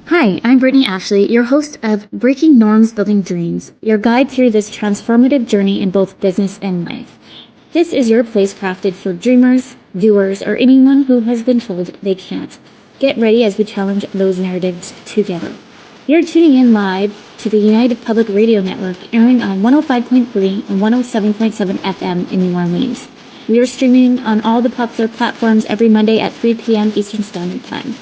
Hi, I'm Brittany Ashley, your host of Breaking Norms Building Dreams, your guide through this transformative journey in both business and life. This is your place crafted for dreamers, doers, or anyone who has been told they can't. Get ready as we challenge those narratives together. You're tuning in live to the United Public Radio Network, airing on 105.3 and 107.7 FM in New Orleans. We are streaming on all the popular platforms every Monday at 3 p.m. Eastern Standard Time.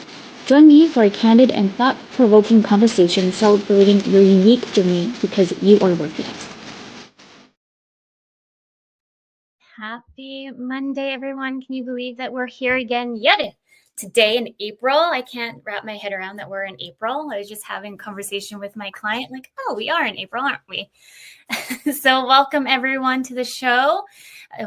Join me for a candid and thought-provoking conversation celebrating your unique journey because you are worth it. Happy Monday, everyone. Can you believe that we're here again yet today in April? I can't wrap my head around that we're in April. I was just having a conversation with my client like, oh, we are in April, aren't we? So welcome, everyone, to the show.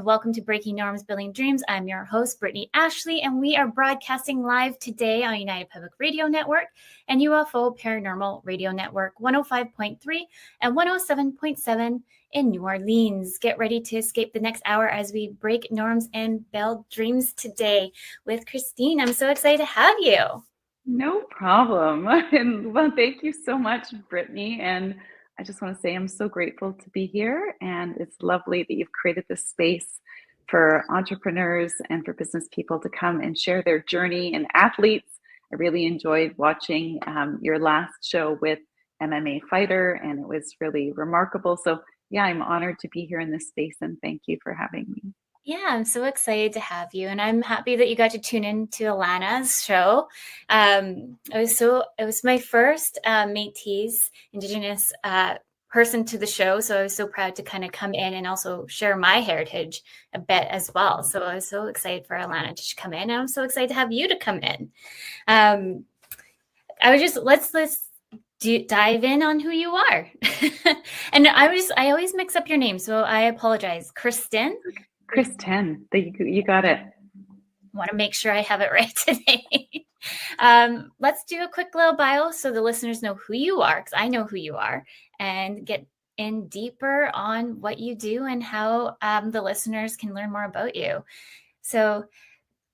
Welcome to Breaking Norms Building Dreams. I'm your host, Brittany Ashley, and we are broadcasting live today on United Public Radio Network and UFO Paranormal Radio Network 105.3 and 107.7 in New Orleans. Get ready to escape the next hour as we break norms and build dreams today with Christine. I'm so excited to have you. No problem. And well, thank you so much, Brittany. And I just want to say I'm so grateful to be here. And it's lovely that you've created this space for entrepreneurs and for business people to come and share their journey, and athletes. I really enjoyed watching your last show with MMA fighter, and it was really remarkable. So yeah, I'm honored to be here in this space, and thank you for having me. Yeah, I'm so excited to have you, and I'm happy that you got to tune in to Alana's show. It was my first Métis Indigenous person to the show, so I was so proud to kind of come in and also share my heritage a bit as well. So I was so excited for Alana to come in, and I'm so excited to have you to come in. Let's dive in on who you are. And I always mix up your name, so I apologize. Kristen. You got it. Want to make sure I have it right today. Let's do a quick little bio so the listeners know who you are, because I know who you are, and get in deeper on what you do and how the listeners can learn more about you. So,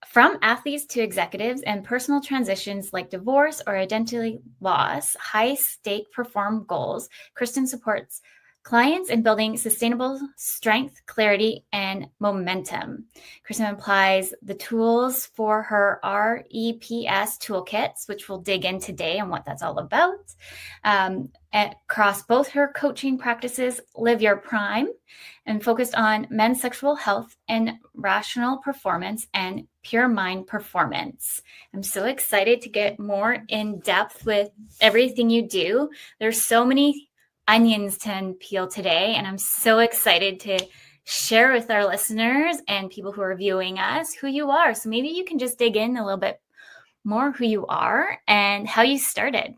from athletes to executives and personal transitions like divorce or identity loss, high-stake perform goals, Kristen supports clients in building sustainable strength, clarity, and momentum. Kristen applies the tools for her REPS toolkits, which we'll dig in today and what that's all about. Across both her coaching practices, Live Your Prime, and focused on men's sexual health and rational performance and pure mind performance. I'm so excited to get more in depth with everything you do. There's so many onions to peel today, and I'm so excited to share with our listeners and people who are viewing us who you are. So maybe you can just dig in a little bit more who you are and how you started.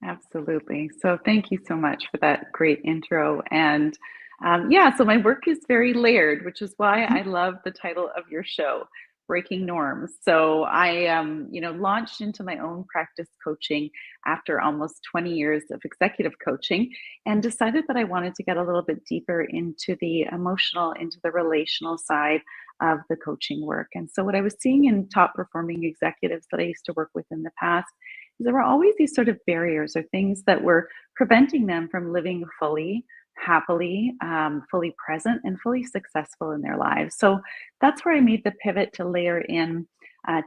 Absolutely. So thank you so much for that great intro. And so my work is very layered, which is why I love the title of your show, Breaking Norms. So I, launched into my own practice coaching after almost 20 years of executive coaching, and decided that I wanted to get a little bit deeper into the emotional, into the relational side of the coaching work. And so what I was seeing in top performing executives that I used to work with in the past, there were always these sort of barriers or things that were preventing them from living fully, happily, fully present, and fully successful in their lives. So that's where I made the pivot to layer in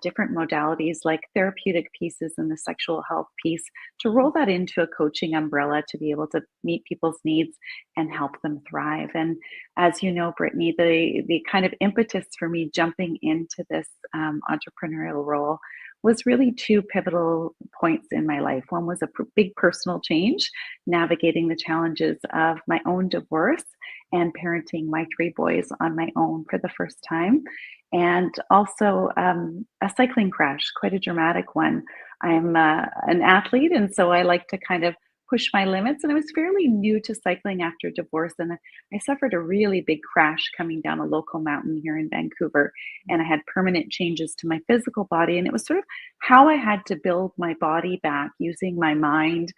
different modalities like therapeutic pieces and the sexual health piece, to roll that into a coaching umbrella to be able to meet people's needs and help them thrive. And as you know, Brittany, the kind of impetus for me jumping into this entrepreneurial role was really two pivotal points in my life. One was a big personal change, navigating the challenges of my own divorce and parenting my three boys on my own for the first time. And also a cycling crash, quite a dramatic one. I'm an athlete, and so I like to kind of push my limits. And I was fairly new to cycling after divorce, and I suffered a really big crash coming down a local mountain here in Vancouver, and I had permanent changes to my physical body. And it was sort of how I had to build my body back using my mind,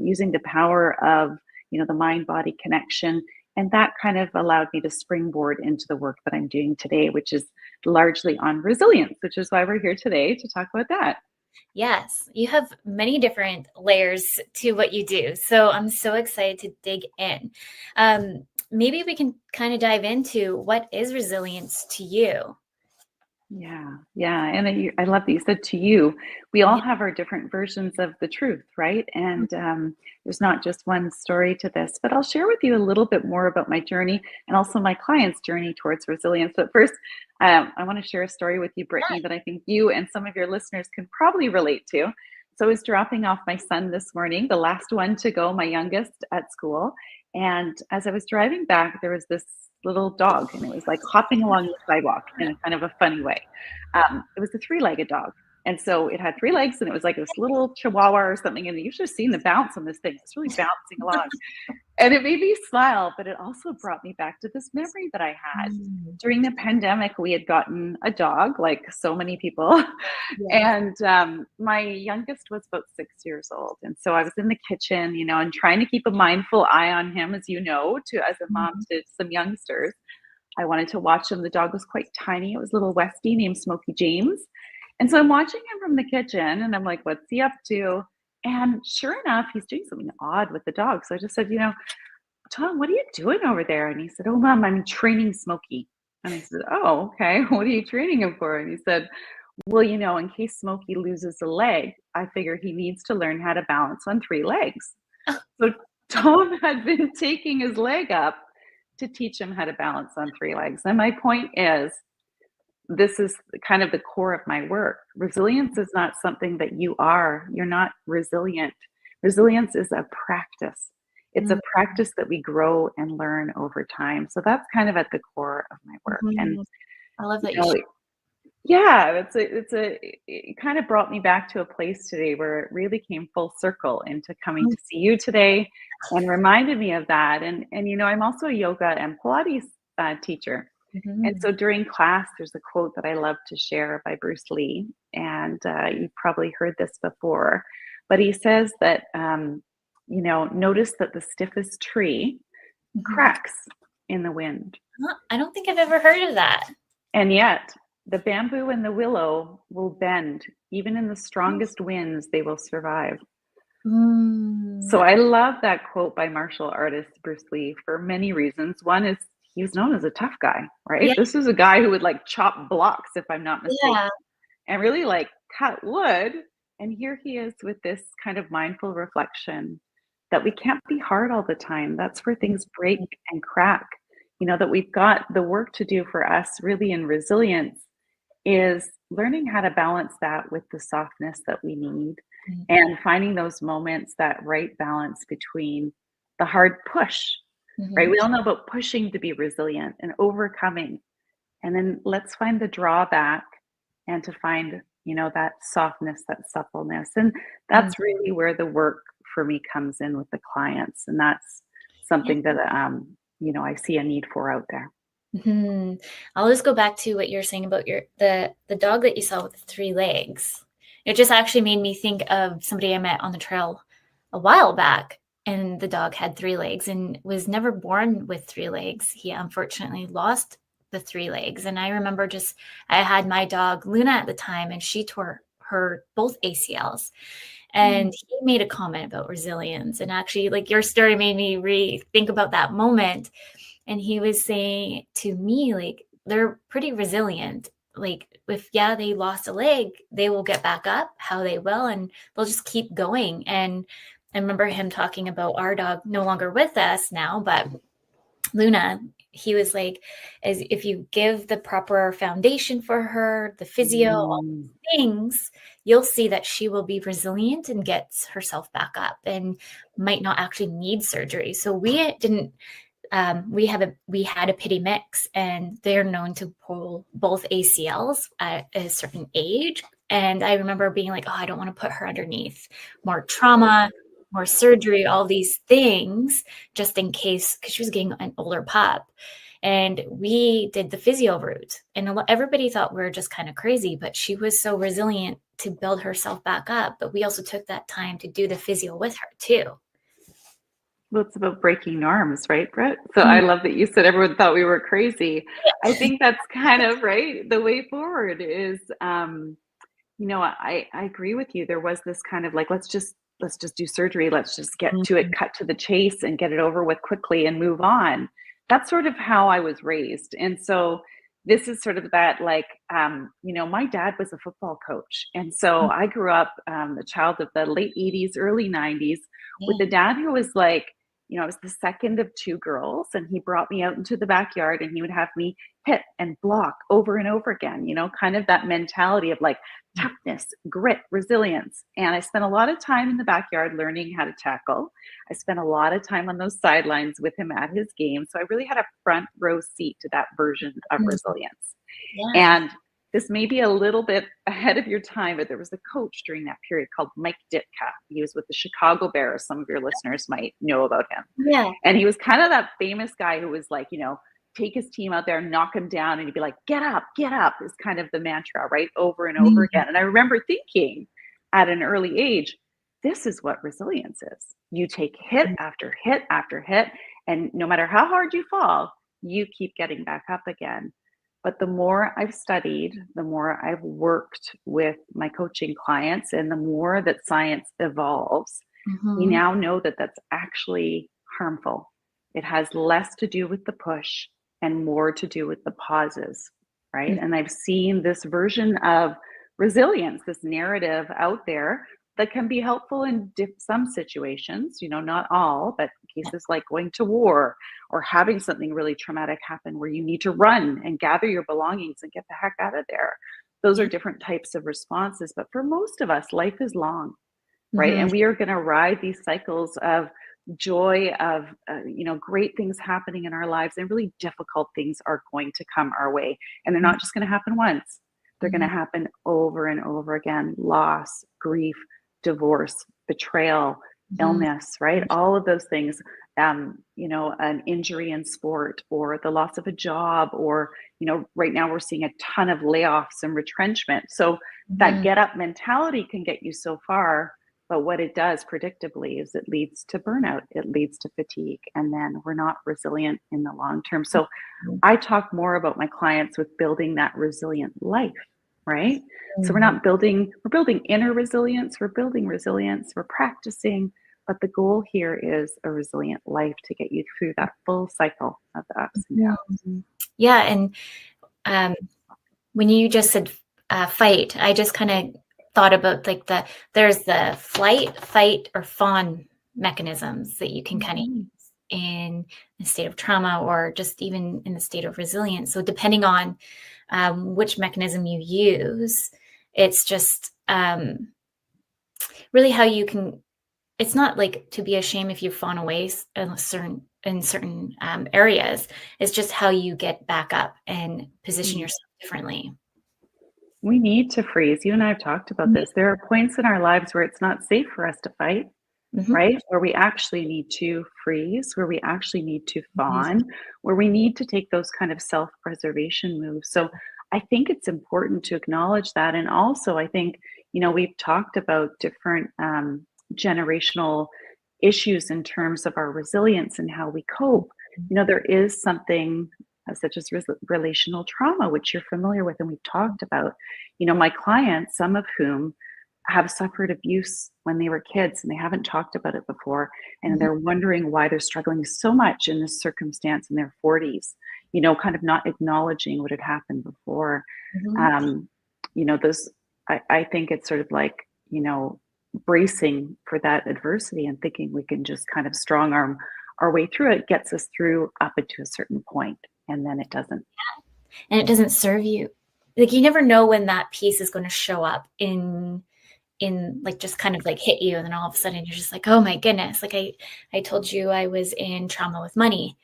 using the power of the mind-body connection. And that kind of allowed me to springboard into the work that I'm doing today, which is largely on resilience, which is why we're here today to talk about that. Yes, you have many different layers to what you do. So I'm so excited to dig in. Maybe we can kind of dive into what is resilience to you? Yeah. And I love that you said to you, we all Yeah. have our different versions of the truth, right? And there's not just one story to this, but I'll share with you a little bit more about my journey and also my clients' journey towards resilience. But first, I want to share a story with you, Brittany, that I think you and some of your listeners can probably relate to. So I was dropping off my son this morning, the last one to go, my youngest at school. And as I was driving back, there was this little dog, and it was like hopping along the sidewalk in a kind of a funny way. It was a three-legged dog. And so it had three legs, and it was like this little chihuahua or something. And you should have seen the bounce on this thing. It's really bouncing along. And it made me smile, but it also brought me back to this memory that I had. During the pandemic, we had gotten a dog, like so many people. Yeah. And my youngest was about 6 years old. And so I was in the kitchen, and trying to keep a mindful eye on him, as you know, as a mom to some youngsters. I wanted to watch him. The dog was quite tiny. It was little Westie named Smokey James. And so I'm watching him from the kitchen, and I'm like, what's he up to? And sure enough, he's doing something odd with the dog. So I just said, Tom, what are you doing over there? And he said, oh, Mom, I'm training Smokey. And I said, oh, okay. What are you training him for? And he said, well, in case Smokey loses a leg, I figure he needs to learn how to balance on three legs. So Tom had been taking his leg up to teach him how to balance on three legs. And my point is, this is kind of the core of my work. Resilience is not something that you're not resilient. Resilience is a practice. It's a practice that we grow and learn over time. So that's kind of at the core of my work. And I love that you know, yeah, it kind of brought me back to a place today where it really came full circle into coming to see you today and reminded me of that. And I'm also a yoga and Pilates teacher. And so during class, there's a quote that I love to share by Bruce Lee. And you've probably heard this before, but he says that, notice that the stiffest tree cracks in the wind. I don't think I've ever heard of that. And yet the bamboo and the willow will bend. Even in the strongest winds, they will survive. So I love that quote by martial artist Bruce Lee for many reasons. One is he was known as a tough guy, right? Yeah. This is a guy who would like chop blocks, if I'm not mistaken, Yeah. and really like cut wood. And here he is with this kind of mindful reflection that we can't be hard all the time. That's where things break and crack. That we've got the work to do for us really in resilience is learning how to balance that with the softness that we need and finding those moments, that right balance between the hard push, right? We all know about pushing to be resilient and overcoming. And then let's find the drawback and to find, that softness, that suppleness. And that's really where the work for me comes in with the clients. And that's something that, I see a need for out there. I'll just go back to what you're saying about the dog that you saw with the three legs. It just actually made me think of somebody I met on the trail a while back, and the dog had three legs and was never born with three legs. He unfortunately lost the three legs. And I remember I had my dog Luna at the time, and she tore her both ACLs. And he made a comment about resilience. And actually, like, your story made me rethink about that moment. And he was saying to me, like, they're pretty resilient. Like, if, they lost a leg, they will get back up how they will, and they'll just keep going. And I remember him talking about our dog, no longer with us now, but Luna, he was like, as if you give the proper foundation for her, the physio, all these things, you'll see that she will be resilient and gets herself back up and might not actually need surgery. So we didn't. We had a pity mix, and they're known to pull both ACLs at a certain age. And I remember being like, oh, I don't want to put her underneath more trauma, more surgery, all these things, just in case, because she was getting an older pup. And we did the physio route, and everybody thought we were just kind of crazy, but she was so resilient to build herself back up. But we also took that time to do the physio with her too. Well, it's about breaking norms, right, Brett? So I love that you said everyone thought we were crazy. I think that's kind of right. The way forward is, I agree with you. There was this kind of like, let's just do surgery. Let's just get to it, cut to the chase and get it over with quickly and move on. That's sort of how I was raised. And so this is sort of that like, my dad was a football coach. And so I grew up a child of the late 80s, early 90s with a dad who was like, I was the second of two girls, and he brought me out into the backyard and he would have me hit and block over and over again, kind of that mentality of like toughness, grit, resilience. And I spent a lot of time in the backyard learning how to tackle. I spent a lot of time on those sidelines with him at his game. So I really had a front row seat to that version of resilience. Yeah. And this may be a little bit ahead of your time, but there was a coach during that period called Mike Ditka. He was with the Chicago Bears. Some of your listeners might know about him. Yeah. And he was kind of that famous guy who was like, take his team out there, knock him down, and he'd be like, get up, is kind of the mantra, right? Over and over again. And I remember thinking at an early age, this is what resilience is. You take hit after hit after hit, and no matter how hard you fall, you keep getting back up again. But the more I've studied, the more I've worked with my coaching clients, and the more that science evolves, we now know that that's actually harmful. It has less to do with the push and more to do with the pauses, right? And I've seen this version of resilience, this narrative out there that can be helpful in some situations, not all, but cases like going to war or having something really traumatic happen where you need to run and gather your belongings and get the heck out of there. Those are different types of responses. But for most of us, life is long, right? And we are going to ride these cycles of joy, of great things happening in our lives, and really difficult things are going to come our way. And they're not just going to happen once. They're going to happen over and over again. Loss, grief, divorce, betrayal, illness, right? All of those things, an injury in sport, or the loss of a job, or, right now we're seeing a ton of layoffs and retrenchment. So that get up mentality can get you so far, but what it does predictably is it leads to burnout, it leads to fatigue, and then we're not resilient in the long term. So I talk more about my clients with building that resilient life, right? So we're building inner resilience, we're building resilience, we're practicing, but the goal here is a resilient life to get you through that full cycle of the ups and downs. Yeah. And when you just said fight, I just kind of thought about like there's the flight, fight, or fawn mechanisms that you can kind of use in a state of trauma, or just even in the state of resilience. So depending on which mechanism you use, it's just really how you can. It's not like to be ashamed if you fawn away in certain areas. It's just how you get back up and position yourself differently. We need to freeze. You and I have talked about this. There are points in our lives where it's not safe for us to fight, right? Where we actually need to freeze, where we actually need to fawn, where we need to take those kind of self-preservation moves. So I think it's important to acknowledge that. And also, I think, we've talked about different generational issues in terms of our resilience and how we cope. There is something such as relational trauma, which you're familiar with and we've talked about. My clients, some of whom have suffered abuse when they were kids and they haven't talked about it before, and they're wondering why they're struggling so much in this circumstance in their 40s, kind of not acknowledging what had happened before. I think it's sort of like, bracing for that adversity and thinking we can just kind of strong arm our way through it gets us through up into a certain point, and then it doesn't. And it doesn't serve you. Like, you never know when that piece is going to show up in like just kind of like hit you, and then all of a sudden you're just like, oh my goodness. Like I told you I was in trauma with money,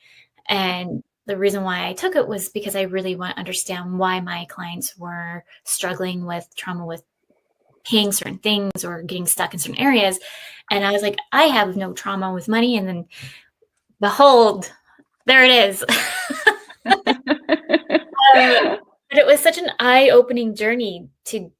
and the reason why I took it was because I really want to understand why my clients were struggling with trauma with paying certain things or getting stuck in certain areas. And I was like, I have no trauma with money. And then behold, there it is. But it was such an eye-opening journey to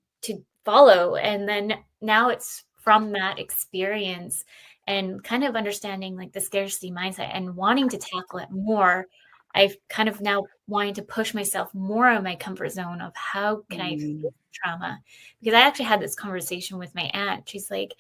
follow. And then now it's from that experience and kind of understanding like the scarcity mindset and wanting to tackle it more I've kind of now wanting to push myself more out of my comfort zone of how can I face trauma? Because I actually had this conversation with my aunt. She's like,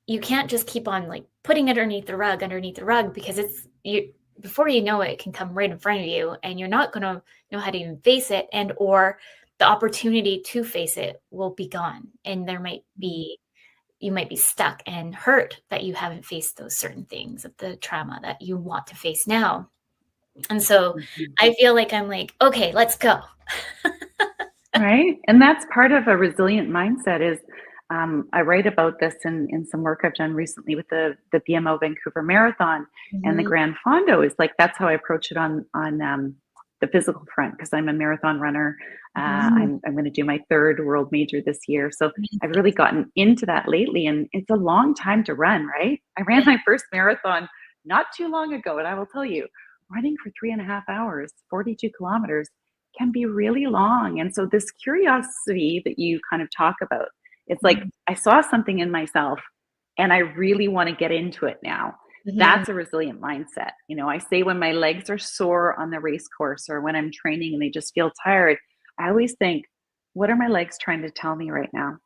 you can't just keep on like putting it underneath the rug, because it's you before you know it, it can come right in front of you, and you're not going to know how to even face it, and or the opportunity to face it will be gone, and you might be stuck and hurt that you haven't faced those certain things of the trauma that you want to face now. And so I feel like I'm like, okay, let's go. Right. And that's part of a resilient mindset is I write about this in some work I've done recently with the BMO Vancouver Marathon and the GranFondo is like, that's how I approach it on the physical front, because I'm a marathon runner. I'm going to do my third world major this year. So I've really gotten into that lately, and it's a long time to run, right? I ran my first marathon not too long ago, and I will tell you, running for 3.5 hours, 42 kilometers can be really long. And so this curiosity that you kind of talk about, it's like, I saw something in myself and I really want to get into it now. That's a resilient mindset. You know, I say when my legs are sore on the race course or when I'm training and they just feel tired, I always think, what are my legs trying to tell me right now?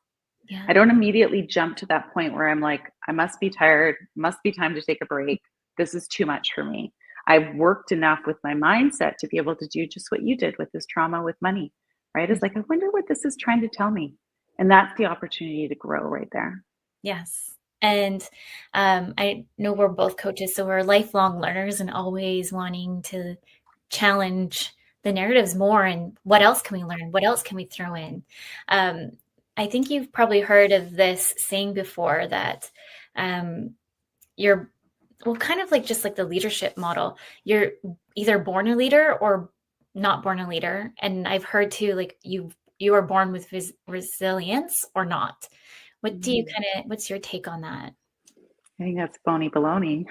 I don't immediately jump to that point where I'm like, I must be tired, must be time to take a break. This is too much for me. I've worked enough with my mindset to be able to do just what you did with this trauma with money, right? It's like, I wonder what this is trying to tell me. And that's the opportunity to grow right there. Yes. And I know we're both coaches, so we're lifelong learners and always wanting to challenge the narratives more. And what else can we learn? What else can we throw in? I think you've probably heard of this saying before that you're, well, kind of like just like the leadership model. You're either born a leader or not born a leader. And I've heard too, like you are born with resilience or not. What do you what's your take on that? I think that's phony baloney.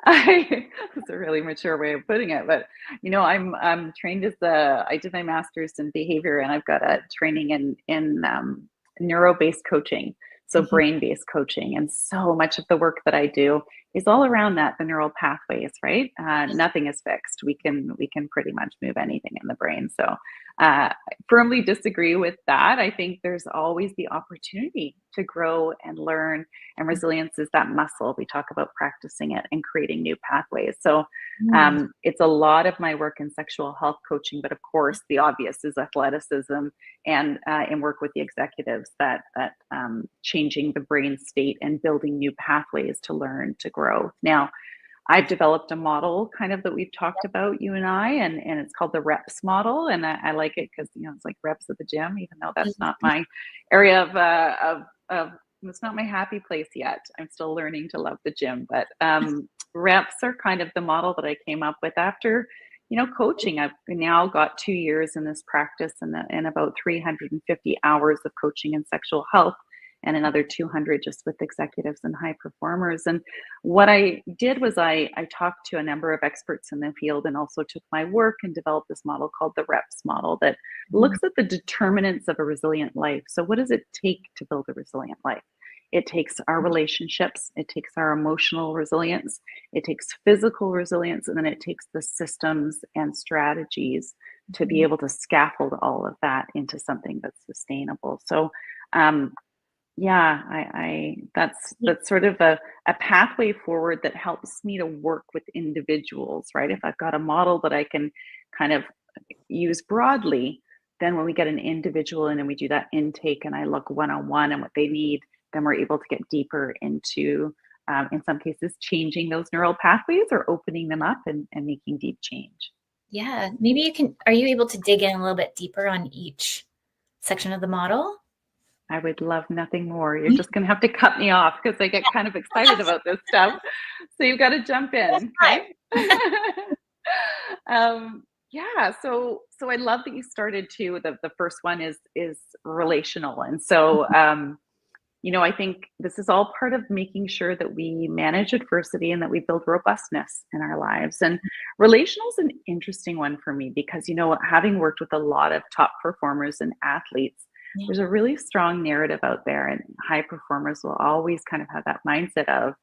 That's a really mature way of putting it, but you know, I'm trained as I did my master's in behavior, and I've got a training in neuro-based coaching, so brain-based coaching, and so much of the work that I do is all around that, the neural pathways, right? Nothing is fixed. We can pretty much move anything in the brain. So I firmly disagree with that. I think there's always the opportunity to grow and learn, and resilience is that muscle. We talk about practicing it and creating new pathways. So it's a lot of my work in sexual health coaching, but of course the obvious is athleticism and in work with the executives that changing the brain state and building new pathways to learn to grow. Now, I've developed a model kind of that we've talked about, you and I, and it's called the reps model. And I like it because, you know, it's like reps at the gym, even though that's not my area of it's not my happy place yet. I'm still learning to love the gym, but reps are kind of the model that I came up with after, you know, coaching. I've now got 2 years in this practice and about 350 hours of coaching in sexual health, and another 200 just with executives and high performers. And what I did was I talked to a number of experts in the field and also took my work and developed this model called the REPS model that looks at the determinants of a resilient life. So what does it take to build a resilient life? It takes our relationships, it takes our emotional resilience, it takes physical resilience, and then it takes the systems and strategies to be able to scaffold all of that into something that's sustainable. So that's sort of a pathway forward that helps me to work with individuals, right? If I've got a model that I can kind of use broadly, then when we get an individual in and we do that intake and I look one-on-one and what they need, then we're able to get deeper into, in some cases, changing those neural pathways or opening them up and making deep change. Yeah, maybe are you able to dig in a little bit deeper on each section of the model? I would love nothing more. You're just going to have to cut me off because I get kind of excited about this stuff. So you've got to jump in. Okay? So I love that you started too. The first one is relational. And so, you know, I think this is all part of making sure that we manage adversity and that we build robustness in our lives. And relational is an interesting one for me because, you know, having worked with a lot of top performers and athletes, there's a really strong narrative out there, and high performers will always kind of have that mindset of,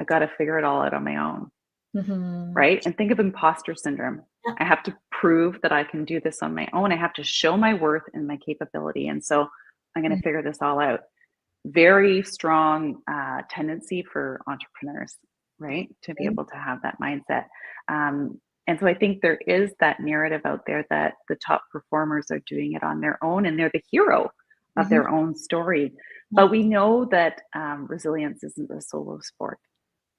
I got to figure it all out on my own. right? And think of imposter syndrome. Yeah. I have to prove that I can do this on my own. I have to show my worth and my capability. And so I'm going to figure this all out. Very strong tendency for entrepreneurs, right? To be able to have that mindset. And so I think there is that narrative out there that the top performers are doing it on their own and they're the hero of their own story. But we know that resilience isn't a solo sport,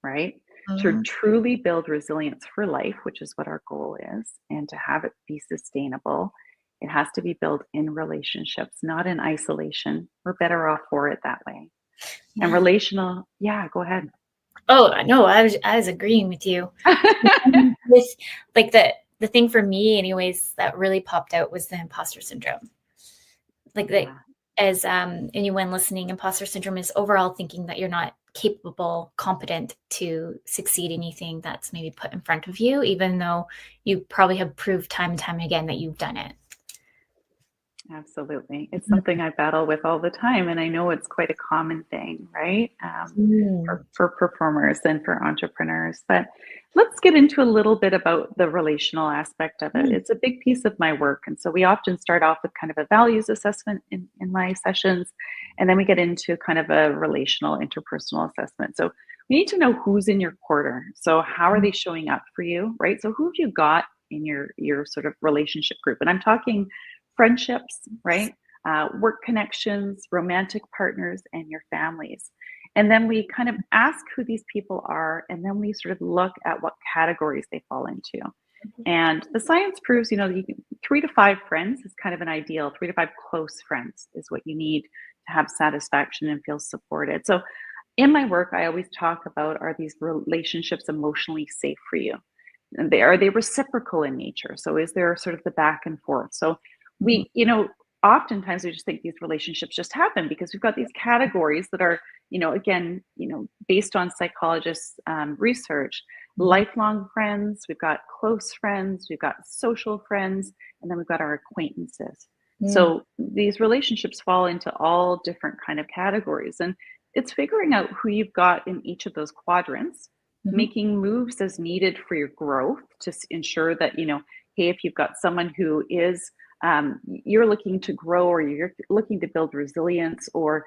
right? To truly build resilience for life, which is what our goal is, and to have it be sustainable, it has to be built in relationships, not in isolation. We're better off for it that way. Yeah. And relational, go ahead. Oh no, I was agreeing with you. With like the thing for me, anyways, that really popped out was the imposter syndrome. As anyone listening, imposter syndrome is overall thinking that you're not capable, competent to succeed in anything that's maybe put in front of you, even though you probably have proved time and time again that you've done it. Absolutely. It's something I battle with all the time. And I know it's quite a common thing, right? For performers and for entrepreneurs. But let's get into a little bit about the relational aspect of it. It's a big piece of my work. And so we often start off with kind of a values assessment in my sessions. And then we get into kind of a relational interpersonal assessment. So we need to know who's in your quarter. So how are they showing up for you, right? So who have you got in your sort of relationship group? And I'm talking friendships, right? Work connections, romantic partners, and your families. And then we kind of ask who these people are, and then we sort of look at what categories they fall into. And the science proves, 3 to 5 friends is kind of an ideal. 3 to 5 close friends is what you need to have satisfaction and feel supported. So in my work, I always talk about, are these relationships emotionally safe for you? And are they reciprocal in nature? So is there sort of the back and forth? So we, oftentimes we just think these relationships just happen because we've got these categories that are, again, based on psychologists' research, lifelong friends, we've got close friends, we've got social friends, and then we've got our acquaintances. So these relationships fall into all different kind of categories. And it's figuring out who you've got in each of those quadrants, making moves as needed for your growth to ensure that, hey, if you've got someone who is you're looking to grow, or you're looking to build resilience, or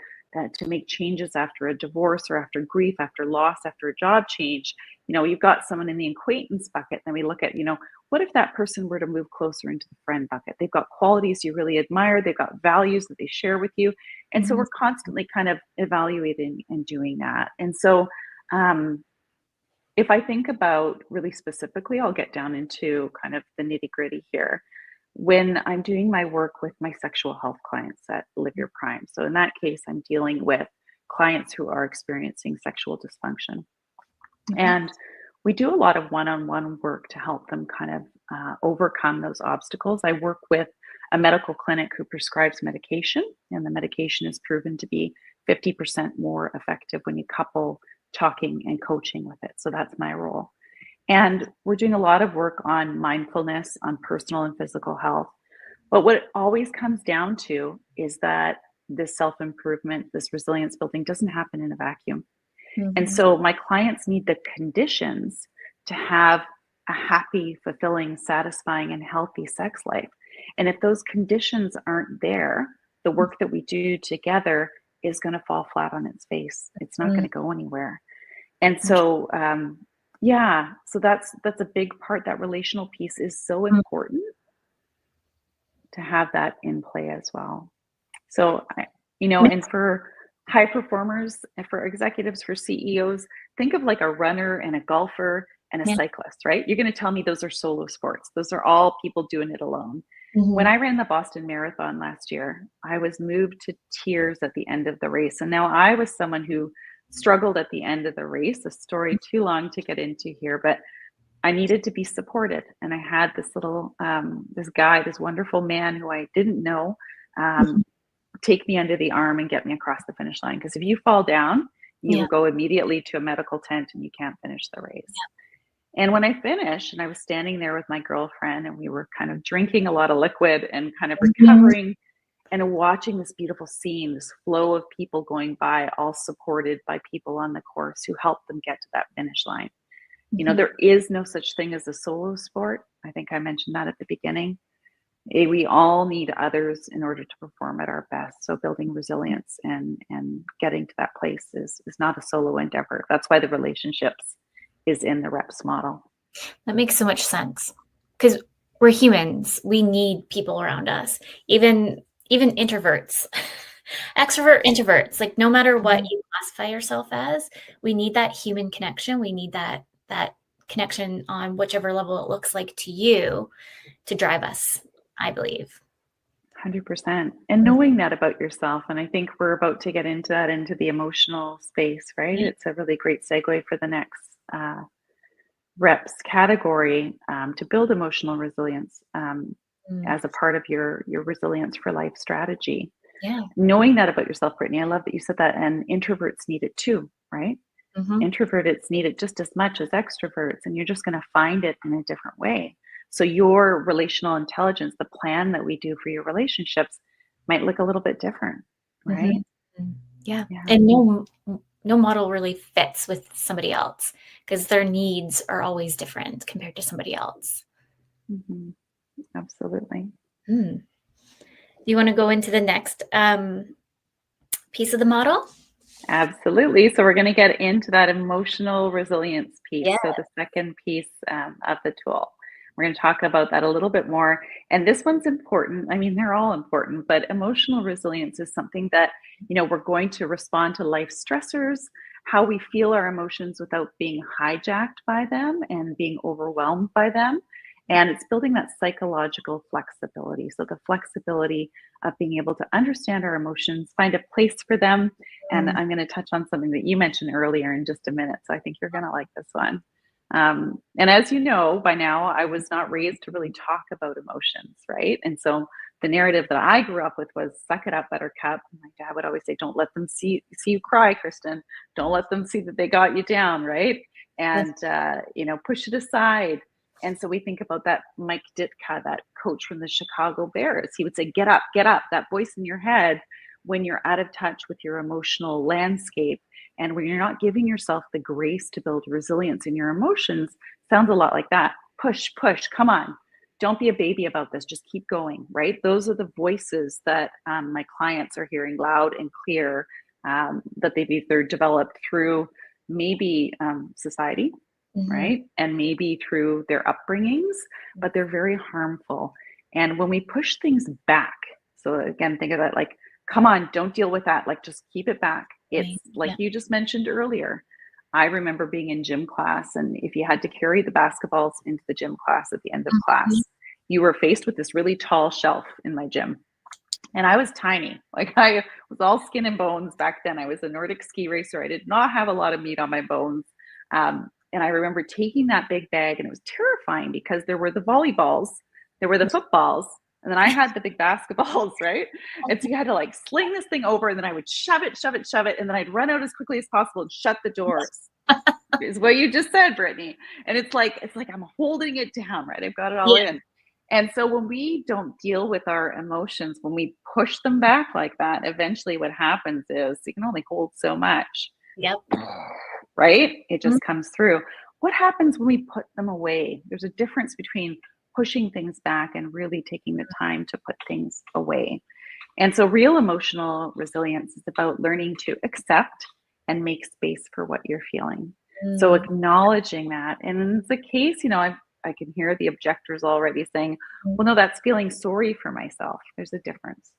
to make changes after a divorce or after grief, after loss, after a job change, you've got someone in the acquaintance bucket. Then we look at, what if that person were to move closer into the friend bucket? They've got qualities you really admire. They've got values that they share with you. And so we're constantly kind of evaluating and doing that. And so if I think about really specifically, I'll get down into kind of the nitty gritty here. When I'm doing my work with my sexual health clients that live your prime. So in that case, I'm dealing with clients who are experiencing sexual dysfunction. And we do a lot of one-on-one work to help them kind of overcome those obstacles. I work with a medical clinic who prescribes medication, and the medication is proven to be 50% more effective when you couple talking and coaching with it. So that's my role. And we're doing a lot of work on mindfulness, on personal and physical health. But what it always comes down to is that this self-improvement, this resilience building doesn't happen in a vacuum. And so my clients need the conditions to have a happy, fulfilling, satisfying, and healthy sex life. And if those conditions aren't there, the work that we do together is going to fall flat on its face. It's not going to go anywhere. And so, so that's a big part. That relational piece is so important to have that in play as well. So, and for high performers, and for executives, for CEOs, think of like a runner and a golfer and a cyclist, right? You're going to tell me those are solo sports. Those are all people doing it alone. When I ran the Boston Marathon last year, I was moved to tears at the end of the race. And now I was someone who struggled at the end of the race, a story too long to get into here, but I needed to be supported. And I had this little, this guy, this wonderful man who I didn't know, take me under the arm and get me across the finish line. Because if you fall down, you will go immediately to a medical tent and you can't finish the race. And when I finished, and I was standing there with my girlfriend, and we were kind of drinking a lot of liquid and kind of recovering and watching this beautiful scene, this flow of people going by, all supported by people on the course who helped them get to that finish line. You know, there is no such thing as a solo sport. I think I mentioned that at the beginning. We all need others in order to perform at our best. So building resilience and getting to that place is not a solo endeavor. That's why the relationships is in the reps model. That makes so much sense, because we're humans. We need people around us, even introverts, extrovert, introverts. Like, no matter what you classify yourself as, we need that human connection. We need that connection on whichever level it looks like to you to drive us, I believe. 100%. And knowing that about yourself. And I think we're about to get into that, into the emotional space, right? It's a really great segue for the next reps category, to build emotional resilience as a part of your resilience for life strategy. Yeah. Knowing that about yourself, Brittany, I love that you said that. And introverts need it too, right? Introverts need it just as much as extroverts, and you're just going to find it in a different way. So your relational intelligence, the plan that we do for your relationships, might look a little bit different, right? Yeah. And no model really fits with somebody else, because their needs are always different compared to somebody else. Absolutely. Do you want to go into the next piece of the model? Absolutely. So we're going to get into that emotional resilience piece. Yeah. So the second piece of the tool. We're going to talk about that a little bit more. And this one's important. I mean, they're all important, but emotional resilience is something that, you know, we're going to respond to life stressors, how we feel our emotions without being hijacked by them and being overwhelmed by them. And it's building that psychological flexibility. So the flexibility of being able to understand our emotions, find a place for them. And I'm going to touch on something that you mentioned earlier in just a minute. So I think you're going to like this one. And as you know, by now, I was not raised to really talk about emotions, right? And so the narrative that I grew up with was suck it up, buttercup. My dad would always say, don't let them see you cry, Kristen. Don't let them see that they got you down, right? And, you know, push it aside. And so we think about that Mike Ditka, that coach from the Chicago Bears. He would say, get up, that voice in your head when you're out of touch with your emotional landscape. And when you're not giving yourself the grace to build resilience in your emotions, sounds a lot like that. Push, come on. Don't be a baby about this. Just keep going, right? Those are the voices that my clients are hearing loud and clear, that they've either developed through maybe society, right? And maybe through their upbringings, but they're very harmful. And when we push things back, so again, think of that like, come on, don't deal with that. Like, just keep it back. It's like you just mentioned earlier. I remember being in gym class, and if you had to carry the basketballs into the gym class at the end of class, you were faced with this really tall shelf in my gym. And I was tiny. Like, I was all skin and bones back then. I was a Nordic ski racer. I did not have a lot of meat on my bones. And I remember taking that big bag, and it was terrifying because there were the volleyballs, there were the footballs, and then I had the big basketballs, right? And so you had to like sling this thing over, and then I would shove it, and then I'd run out as quickly as possible and shut the doors. Is what you just said, Brittany. And it's like I'm holding it down, right? I've got it all in. And so when we don't deal with our emotions, when we push them back like that, eventually what happens is you can only hold so much. Right? It just comes through. What happens when we put them away? There's a difference between pushing things back and really taking the time to put things away. And so real emotional resilience is about learning to accept and make space for what you're feeling. So acknowledging that. And in the case, you know, I can hear the objectors already saying, well, no, that's feeling sorry for myself. There's a difference,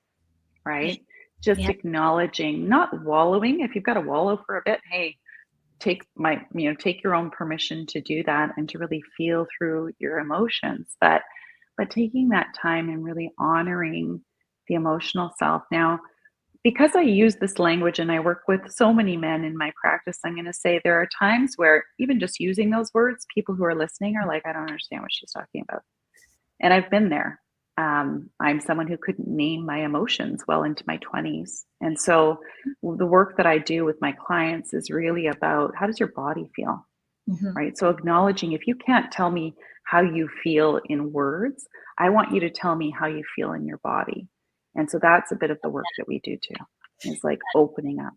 right? Just acknowledging, not wallowing. If you've got to wallow for a bit, hey, take your own permission to do that and to really feel through your emotions, but taking that time and really honoring the emotional self. Now, because I use this language and I work with so many men in my practice, I'm going to say there are times where even just using those words, people who are listening are like, I don't understand what she's talking about. And I've been there. I'm someone who couldn't name my emotions well into my 20s. And so the work that I do with my clients is really about, how does your body feel? Right? So acknowledging, if you can't tell me how you feel in words, I want you to tell me how you feel in your body. And so that's a bit of the work that we do too. It's like opening up.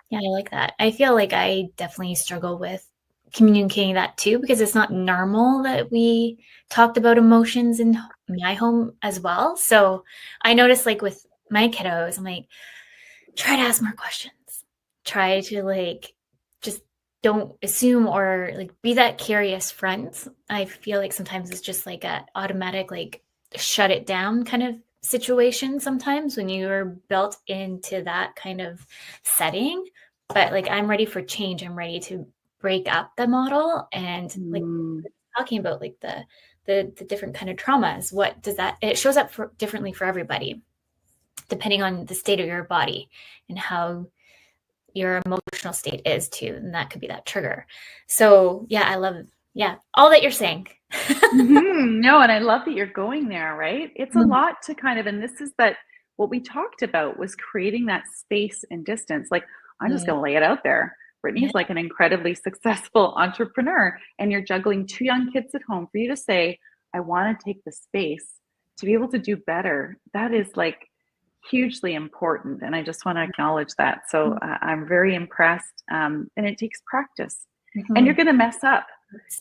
Yeah, I like that. I feel like I definitely struggle with communicating that too, because it's not normal that we talked about emotions in my home as well. So I noticed, like, with my kiddos, I'm like, try to ask more questions. Try to, like, just don't assume, or like be that curious friend. I feel like sometimes it's just like a automatic, like, shut it down kind of situation sometimes when you're built into that kind of setting. But like, I'm ready for change. I'm ready to break up the model, and like talking about like the different kind of traumas. What does that, it shows up differently for everybody, depending on the state of your body and how your emotional state is too. And that could be that trigger. So yeah, I love, all that you're saying. No, and I love that you're going there, right? It's a lot to kind of, and this is that what we talked about was creating that space and distance. Like, I'm just going to lay it out there. Brittany's like an incredibly successful entrepreneur, and you're juggling 2 young kids at home. For you to say, I want to take the space to be able to do better, that is like hugely important. And I just want to acknowledge that. So I'm very impressed. And it takes practice. And you're going to mess up.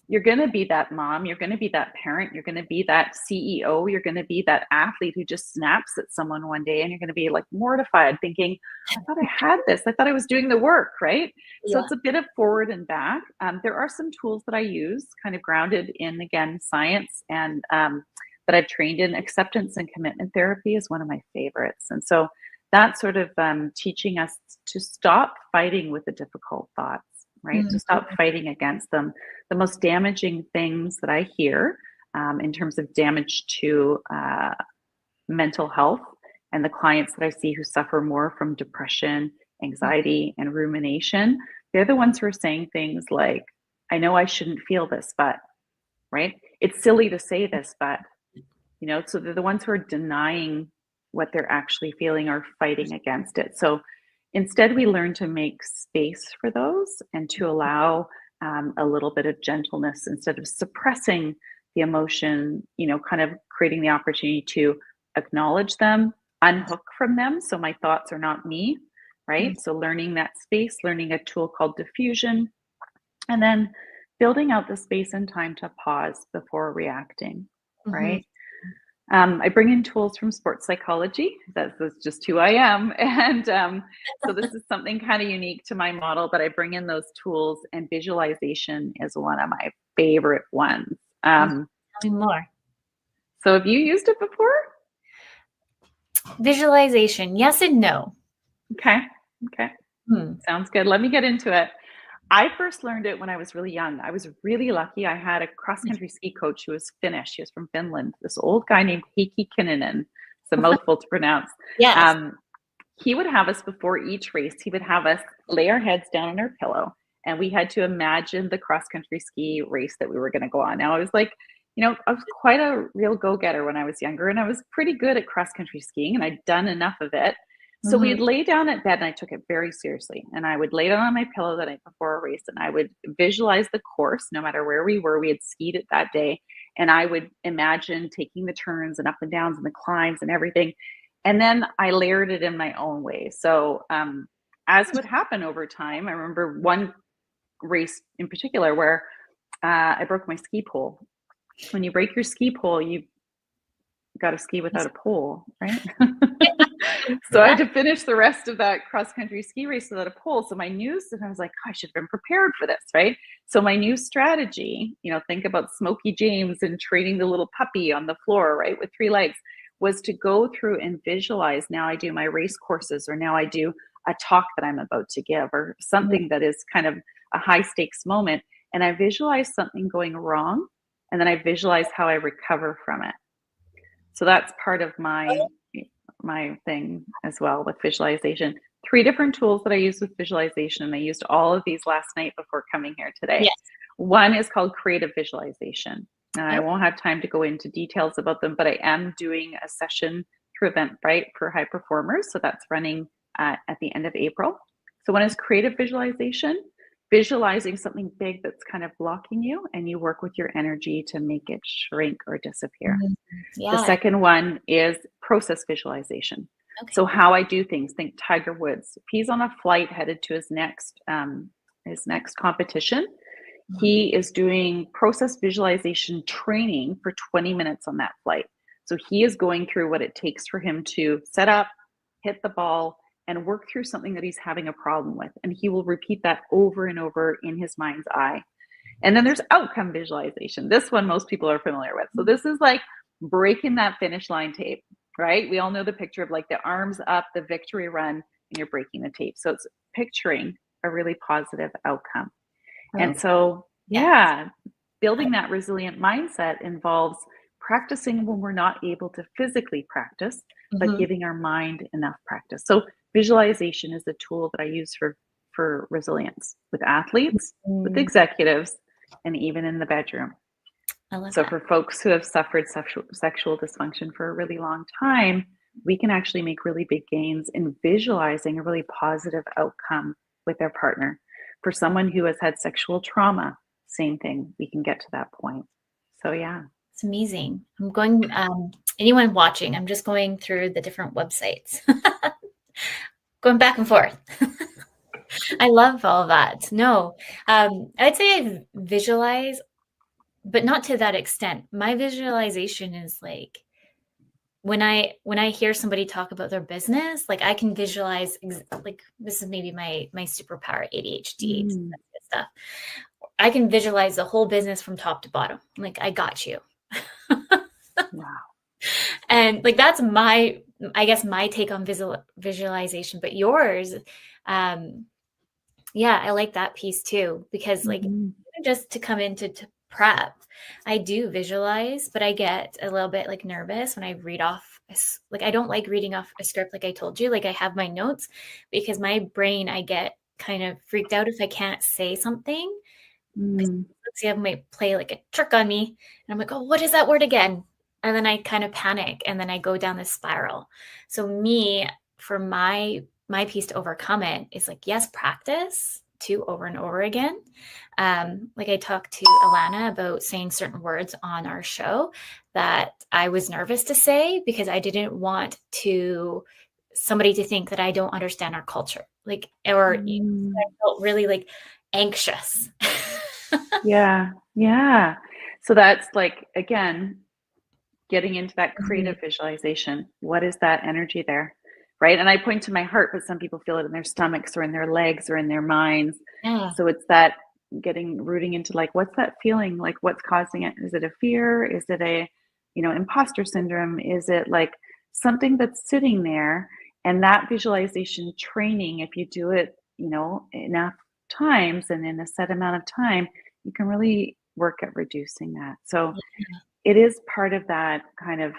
You're going to be that mom. You're going to be that parent. You're going to be that CEO. You're going to be that athlete who just snaps at someone one day, and you're going to be like mortified thinking, I thought I had this. I thought I was doing the work, right? So it's a bit of forward and back. There are some tools that I use kind of grounded in, again, science, and that I've trained in. Acceptance and commitment therapy is one of my favorites. And so that's sort of teaching us to stop fighting with the difficult thoughts, right? To stop fighting against them. The most damaging things that I hear in terms of damage to mental health, and the clients that I see who suffer more from depression, anxiety, and rumination, they're the ones who are saying things like, I know I shouldn't feel this, but, right? It's silly to say this, but, you know, so they're the ones who are denying what they're actually feeling or fighting against it. So instead, we learn to make space for those and to allow a little bit of gentleness instead of suppressing the emotion, you know, kind of creating the opportunity to acknowledge them, unhook from them. So my thoughts are not me, right? So learning that space, learning a tool called diffusion, and then building out the space and time to pause before reacting, right? I bring in tools from sports psychology. That's just who I am. And so this is something kind of unique to my model, but I bring in those tools, and visualization is one of my favorite ones. Tell me more. So have you used it before? Visualization, yes and no. Okay. Sounds good. Let me get into it. I first learned it when I was really young. I was really lucky. I had a cross-country ski coach who was Finnish. He was from Finland. This old guy named Heikki Kinnunen. It's a mouthful to pronounce. Yes. He would have us before each race. He would have us lay our heads down on our pillow, and we had to imagine the cross-country ski race that we were going to go on. Now, I was like, you know, I was quite a real go-getter when I was younger, and I was pretty good at cross-country skiing, and I'd done enough of it. So we'd lay down at bed, and I took it very seriously. And I would lay down on my pillow the night before a race, and I would visualize the course, no matter where we were. We had skied it that day. And I would imagine taking the turns and up and downs and the climbs and everything. And then I layered it in my own way. So as would happen over time, I remember one race in particular where I broke my ski pole. When you break your ski pole, you got to ski without a pole, right? So I had to finish the rest of that cross-country ski race without a pole. So my new, and I was like, oh, I should have been prepared for this, right? So my new strategy, you know, think about Smokey James and training the little puppy on the floor, right, with 3 legs, was to go through and visualize, now I do my race courses, or now I do a talk that I'm about to give, or something that is kind of a high stakes moment. And I visualize something going wrong, and then I visualize how I recover from it. So that's part of my thing as well with visualization. 3 different tools that I use with visualization, and I used all of these last night before coming here today. Yes. One is called creative visualization. And I won't have time to go into details about them, but I am doing a session through Eventbrite for high performers. So that's running at the end of April. So one is creative visualization, visualizing something big that's kind of blocking you, and you work with your energy to make it shrink or disappear. The second one is process visualization. So how I do things, think Tiger Woods. If he's on a flight headed to his next competition, He is doing process visualization training for 20 minutes on that flight. So he is going through what it takes for him to set up, hit the ball, and work through something that he's having a problem with. And he will repeat that over and over in his mind's eye. And then there's outcome visualization. This one most people are familiar with. So this is like breaking that finish line tape, right? We all know the picture of like the arms up, the victory run, and you're breaking the tape. So it's picturing a really positive outcome. And so, yeah, building that resilient mindset involves practicing when we're not able to physically practice, but giving our mind enough practice. So visualization is a tool that I use for resilience with athletes, with executives, and even in the bedroom. So for folks who have suffered sexual dysfunction for a really long time, we can actually make really big gains in visualizing a really positive outcome with their partner. For someone who has had sexual trauma, same thing, we can get to that point. So yeah. It's amazing. I'm going, anyone watching, I'm just going through the different websites, going back and forth. I love all of that. No, I'd say I visualize, but not to that extent. My visualization is like, when I hear somebody talk about their business, like I can visualize, like this is maybe my superpower, ADHD stuff. I can visualize the whole business from top to bottom. Like I got you. Wow. And like that's I guess my take on visualization, but yours, yeah, I like that piece too, because like just to come into to prep, I do visualize, but I get a little bit like nervous when I read off. Like I don't like reading off a script, like I told you. Like I have my notes because my brain, I get kind of freaked out if I can't say something. Let's see, I might play like a trick on me, and I'm like, oh, what is that word again? And then I kind of panic, and then I go down this spiral. So for my piece to overcome it is like, yes, practice to over and over again. Like I talked to Alana about saying certain words on our show that I was nervous to say because I didn't want somebody to think that I don't understand our culture, like, or I felt really like anxious. Yeah. So that's like, again, getting into that creative visualization. What is that energy there? Right. And I point to my heart, but some people feel it in their stomachs or in their legs or in their minds. Yeah. So it's that rooting into like, what's that feeling? Like what's causing it? Is it a fear? Is it a, imposter syndrome? Is it like something that's sitting there? And that visualization training, if you do it, enough times and in a set amount of time, you can really work at reducing that. So it is part of that kind of,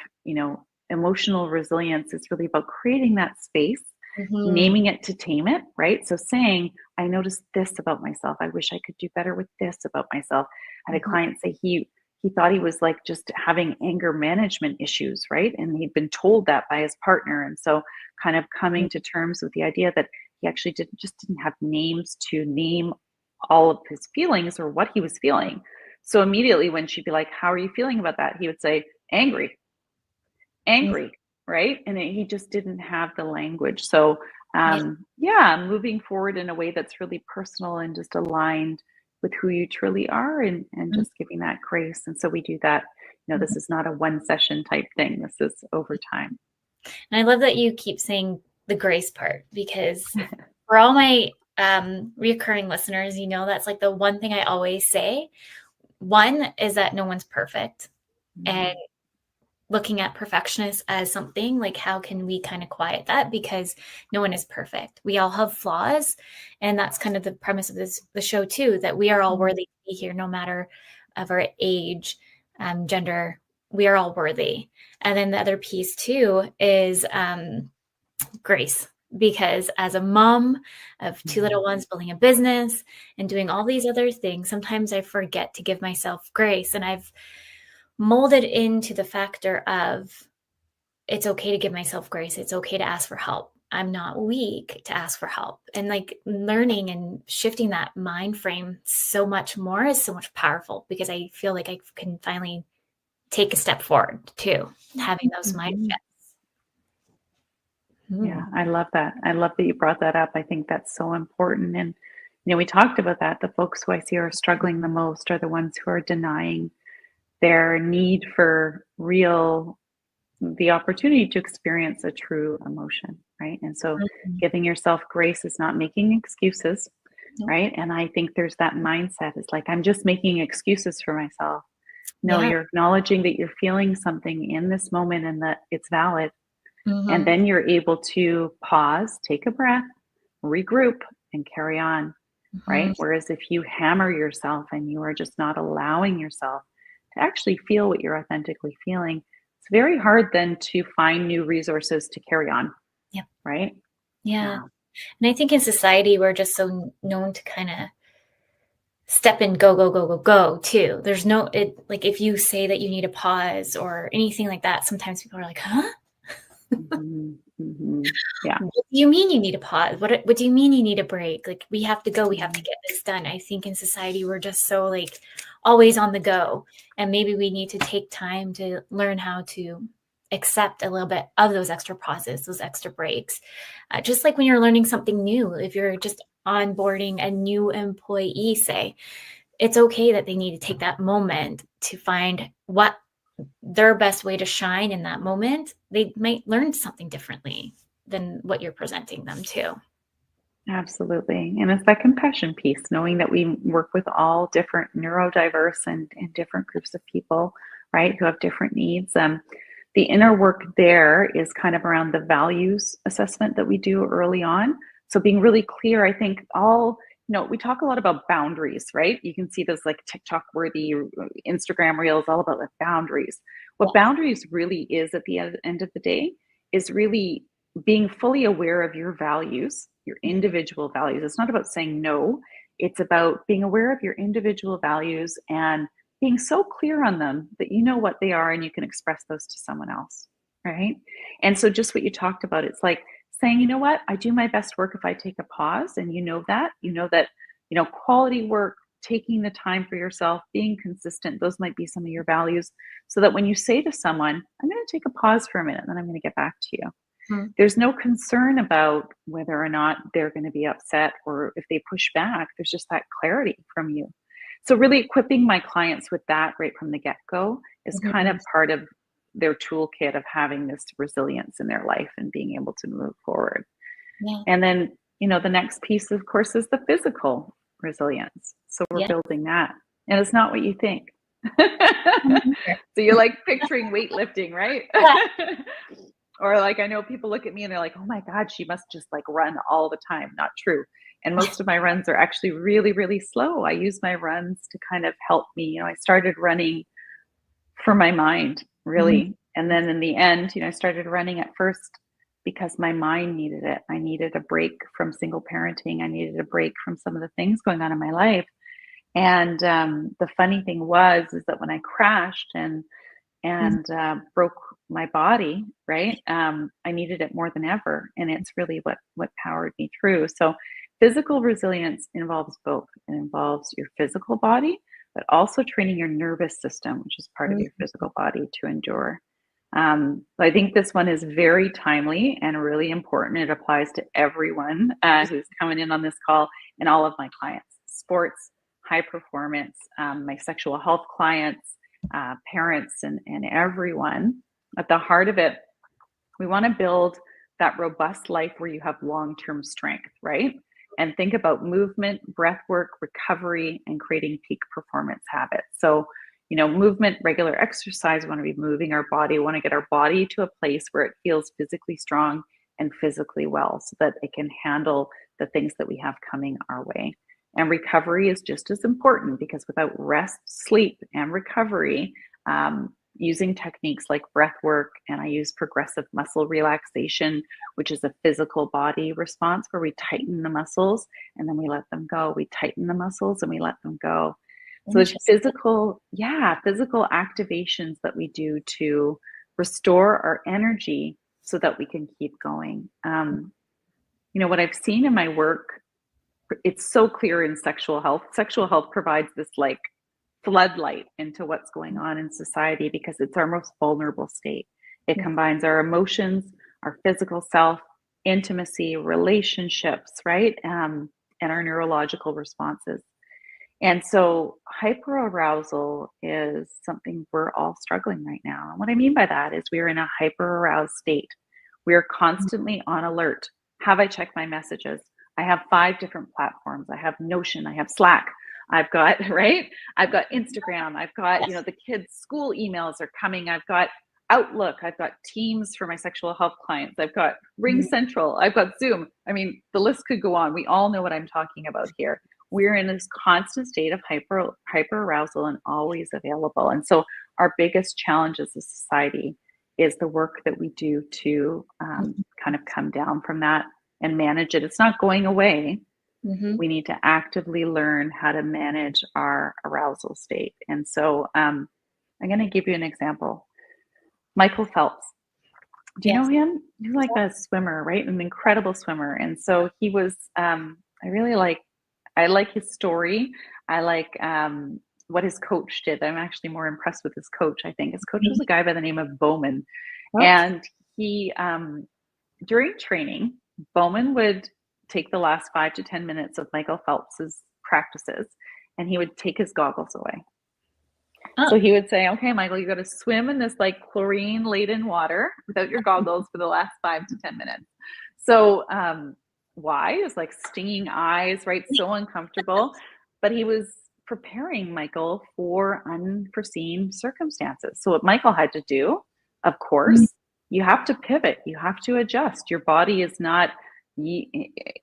emotional resilience. Is really about creating that space, naming it to tame it, right? So saying, I noticed this about myself. I wish I could do better with this about myself. I had a client say he thought he was like just having anger management issues, right? And he'd been told that by his partner. And so kind of coming to terms with the idea that he actually didn't have names to name all of his feelings or what he was feeling. So immediately when she'd be like, how are you feeling about that? He would say, angry, right? And he just didn't have the language. So moving forward in a way that's really personal and just aligned with who you truly are, and just giving that grace. And so we do that. This is not a one session type thing. This is over time. And I love that you keep saying the grace part, because for all my reoccurring listeners, that's like the one thing I always say. One is that no one's perfect, and looking at perfectionists as something like, how can we kind of quiet that? Because no one is perfect. We all have flaws. And that's kind of the premise of the show too, that we are all worthy to be here, no matter of our age, gender, we are all worthy. And then the other piece too is grace. Because as a mom of two little ones, building a business and doing all these other things, sometimes I forget to give myself grace. And I've molded into the factor of, it's okay to give myself grace. It's okay to ask for help. I'm not weak to ask for help. And like learning and shifting that mind frame so much more is so much powerful, because I feel like I can finally take a step forward too, having those mind shifts. Yeah, I love that. I love that you brought that up. I think that's so important. And, we talked about that. The folks who I see are struggling the most are the ones who are denying their need for the opportunity to experience a true emotion, right? And so Mhm. giving yourself grace is not making excuses, Nope. right? And I think there's that mindset is like, I'm just making excuses for myself. No, Yeah. you're acknowledging that you're feeling something in this moment and that it's valid. And Mhm. then you're able to pause, take a breath, regroup, and carry on, right? Mhm. Whereas if you hammer yourself and you are just not allowing yourself to actually feel what you're authentically feeling, it's very hard then to find new resources to carry on, Yep. right? Yeah. Yeah. And I think in society, we're just so known to kind of step in, go, go, go, go, go too. There's no, it like if you say that you need a pause or anything like that, sometimes people are like, huh? Mhm, mhm. Yeah. What do you mean you need a pause? What do you mean you need a break? Like we have to go, we have to Mhm. get this done. I think in society we're just so like always on the go. And maybe we need to take time to learn how to accept a little bit of those extra pauses, those extra breaks. Just like when you're learning something new, if you're just onboarding a new employee, say, it's okay that they need to take that moment to find what their best way to shine in that moment. They might learn something differently than what you're presenting them to. Absolutely. And it's that compassion piece, knowing that we work with all different neurodiverse and different groups of people, right, who have different needs. The inner work there is kind of around the values assessment that we do early on. So being really clear, I think we talk a lot about boundaries, right? You can see those like TikTok worthy Instagram reels all about like boundaries. What Yes. boundaries really is at the end of the day is really being fully aware of your values, your individual values. It's not about saying no, it's about being aware of your individual values and being so clear on them that you know what they are and you can express those to someone else, right? And so, just what you talked about, it's like saying, you know what, I do my best work if I take a pause, and quality work, taking the time for yourself, being consistent, those might be some of your values. So that when you say to someone, I'm going to take a pause for a minute, then I'm going to get back to you, Mhm. there's no concern about whether or not they're going to be upset or if they push back. There's just that clarity from you. So, really equipping my clients with that right from the get go is kind of Mhm. part of their toolkit of having this resilience in their life and being able to move forward. Yeah. And then, the next piece, of course, is the physical resilience. So, we're Yeah. building that. And it's not what you think. Mhm. So, you're like picturing weightlifting, right? Yeah. Or like I know people look at me and they're like, "Oh my God, she must just like run all the time." Not true. And most of my runs are actually really, really slow. I use my runs to kind of help me. I started running for my mind, Mhm. really. And then in the end, I started running at first because my mind needed it. I needed a break from single parenting. I needed a break from some of the things going on in my life. And the funny thing is that when I crashed Mhm. and broke my body, right? I needed it more than ever, and it's really what powered me through. So, physical resilience involves both. It involves your physical body, but also training your nervous system, which is part of your physical body to endure. So I think this one is very timely and really important. It applies to everyone who's coming in on this call and all of my clients, sports, high performance, my sexual health clients, parents, and everyone. At the heart of it, we want to build that robust life where you have long term strength, right? And think about movement, breath work, recovery, and creating peak performance habits. So, movement, regular exercise, we want to be moving our body. We want to get our body to a place where it feels physically strong and physically well so that it can handle the things that we have coming our way. And recovery is just as important because without rest, sleep, and recovery, using techniques like breath work, and I use progressive muscle relaxation, which is a physical body response where we tighten the muscles and then we let them go. We tighten the muscles and we let them go. So there's Interesting. physical activations that we do to restore our energy so that we can keep going. What I've seen in my work, it's so clear in sexual health. Sexual health provides this like floodlight into what's going on in society because it's our most vulnerable state. It Yeah. combines our emotions, our physical self, intimacy, relationships, right? and our neurological responses. And so hyperarousal is something we're all struggling right now. And what I mean by that is we're in a hyperaroused state. We are constantly on alert. Have I checked my messages? I have 5 different platforms. I have Notion, I have Slack. I've got, right? I've got Instagram. I've got, the kids' school emails are coming. I've got Outlook. I've got Teams for my sexual health clients. I've got Ring Central. I've got Zoom. I mean, the list could go on. We all know what I'm talking about here. We're in this constant state of hyperarousal and always available. And so our biggest challenge as a society is the work that we do to kind of come down from that and manage it. It's not going away. We need to actively learn how to manage our arousal state. And so I'm going to give you an example. Michael Phelps. Do you know him? He's like a swimmer, right? An incredible swimmer. And so he was, I like his story. I like what his coach did. I'm actually more impressed with his coach, I think. His coach was a guy by the name of Bowman. And he, during training, Bowman would take the last 5 to 10 minutes of Michael Phelps's practices, and he would take his goggles away. So he would say, okay, Michael, you got to swim in this like chlorine laden water without your goggles for the last 5 to 10 minutes. So why? It was like stinging eyes, right? So uncomfortable. But he was preparing Michael for unforeseen circumstances. So what Michael had to do, of course, you have to pivot. You have to adjust. Your body is not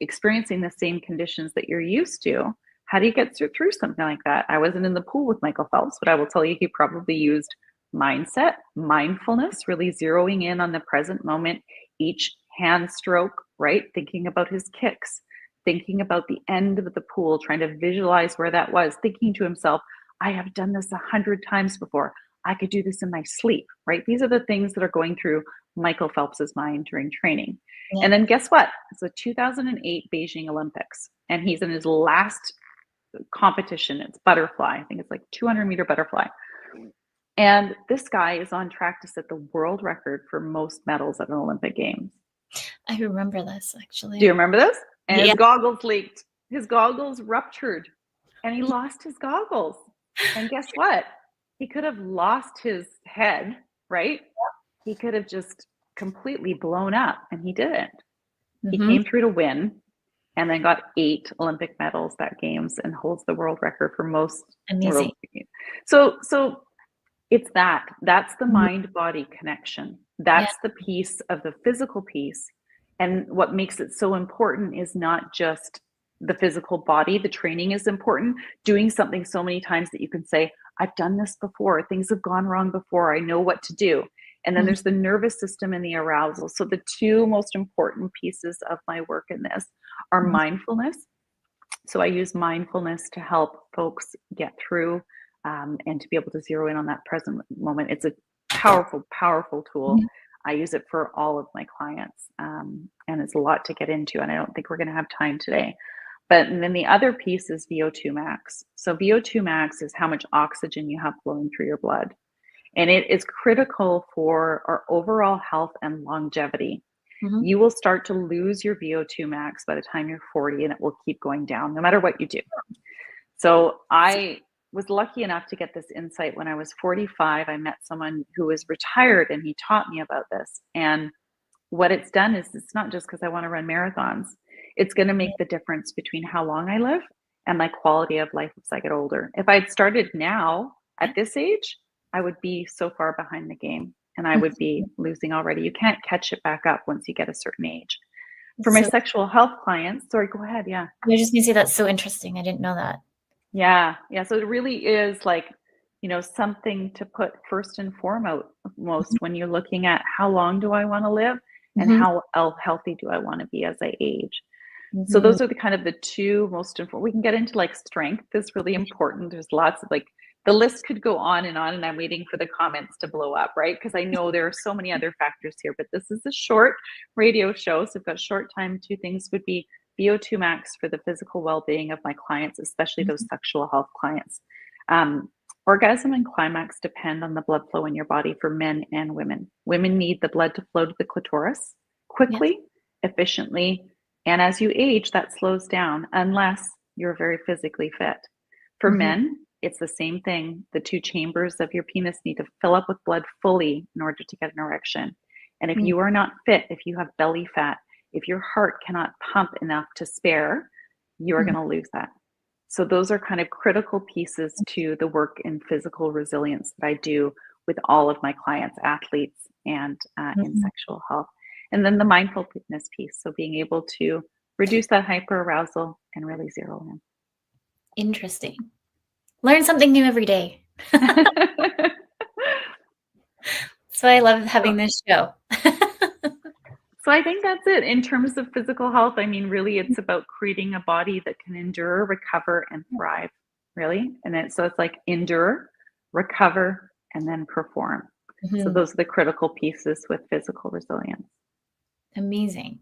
experiencing the same conditions that you're used to. How do you get through something like that? I wasn't in the pool with Michael Phelps, but I will tell you he probably used mindset, mindfulness, really zeroing in on the present moment, each hand stroke, right? Thinking about his kicks, thinking about the end of the pool, trying to visualize where that was, thinking to himself, I have done this 100 times before. I could do this in my sleep, right? These are the things that are going through Michael Phelps's mind during training. And then guess what? It's the 2008 Beijing Olympics, and he's in his last competition. It's butterfly. I think it's like 200-meter butterfly. And this guy is on track to set the world record for most medals at an Olympic Games. I remember this, actually. Do you remember this? And his goggles leaked. His goggles ruptured, and he lost his goggles. And guess what? He could have lost his head, right? He could have just completely blown up, and he didn't. He came through to win, and then got 8 Olympic medals that games and holds the world record for most. Amazing. So it's that's the mind-body connection. That's the piece of the physical piece. And what makes it so important is not just the physical body. The training is important. Doing something so many times that you can say, I've done this before. Things have gone wrong before. I know what to do. And then there's the nervous system and the arousal. So the 2 most important pieces of my work in this are mindfulness. So I use mindfulness to help folks get through and to be able to zero in on that present moment. It's a powerful, powerful tool. I use it for all of my clients. And it's a lot to get into, and I don't think we're going to have time today. But and then the other piece is VO2 max. So VO2 max is how much oxygen you have flowing through your blood. And it is critical for our overall health and longevity. You will start to lose your VO2 max by the time you're 40, and it will keep going down no matter what you do. So I was lucky enough to get this insight when I was 45. I met someone who was retired, and he taught me about this. And what it's done is it's not just because I want to run marathons. It's going to make the difference between how long I live and my quality of life as I get older. If I had started now at this age, I would be so far behind the game, and I would be losing already. You can't catch it back up once you get a certain age. For my sexual health clients, sorry, go ahead. Yeah. I just going to say that's so interesting. I didn't know that. Yeah. So it really is like, something to put first and foremost when you're looking at how long do I want to live and how healthy do I want to be as I age. So those are the kind of the 2 most important. We can get into like strength is really important. There's lots of like, the list could go on, and I'm waiting for the comments to blow up, right? Because I know there are so many other factors here, but this is a short radio show. So I've got short time. 2 things would be VO2 max for the physical well-being of my clients, especially those sexual health clients. Orgasm and climax depend on the blood flow in your body for men and women. Women need the blood to flow to the clitoris quickly, efficiently, And as you age, that slows down unless you're very physically fit. For men, it's the same thing. The two chambers of your penis need to fill up with blood fully in order to get an erection. And if you are not fit, if you have belly fat, if your heart cannot pump enough to spare, you are going to lose that. So those are kind of critical pieces to the work in physical resilience that I do with all of my clients, athletes, and in sexual health. And then the mindfulness piece. So being able to reduce that hyperarousal and really zero in. Interesting. Learn something new every day. So I love having this show. So I think that's it. In terms of physical health, I mean, really, it's about creating a body that can endure, recover, and thrive, really. And then, so it's like endure, recover, and then perform. So those are the critical pieces with physical resilience. Amazing.